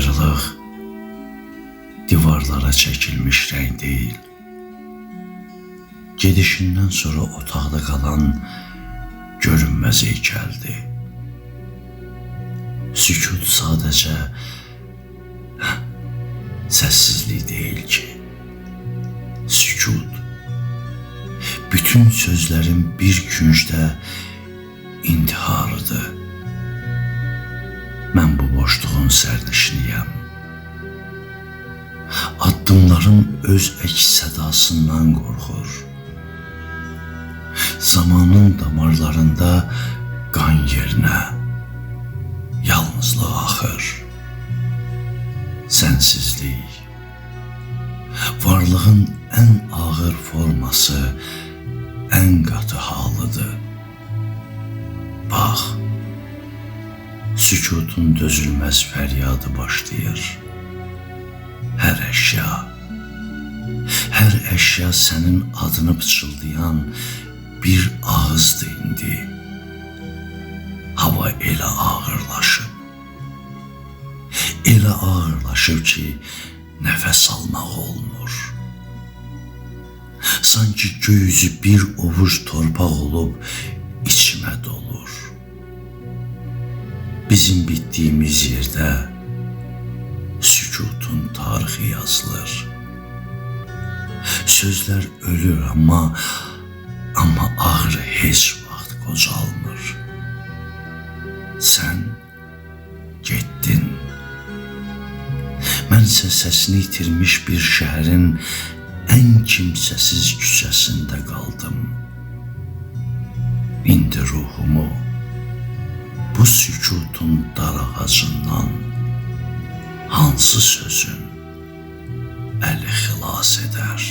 Ayrılıq divarlara çəkilmiş rəng deyil. Gedişindən sonra otaqda qalan görünməz heykəldir. Sükut sadəcə səssizlik deyil ki. Sükut bütün sözlərin bir küncdə intiharıdır. Mən bu boşluğun sərnişiniyəm. Addımlarım öz əks sədasından qorxur. Zamanın damarlarında qan yerinə yalnızlıq axır. Sənsizlik varlığın ən ağır forması, ən qatı halıdır. Bax, sükutun dözülməz fəryadı başlayır. Hər əşya sənin adını pıçıldayan bir ağızdır indi. Hava elə ağırlaşıb ki, nəfəs almaq olmur. Sanki göy üzü bir ovuc torpaq olub içimə dolur. Bizim bitdiyimiz yerdə sükutun tarixi yazılır. Sözlər ölür, amma ağrı heç vaxt qocalmır. Sən getdin. Mən isə səsini itirmiş bir şəhərin ən kimsəsiz küçəsində qaldım. İndi ruhumu bu sükutun dar ağacından hansı sözün əli xilas edər?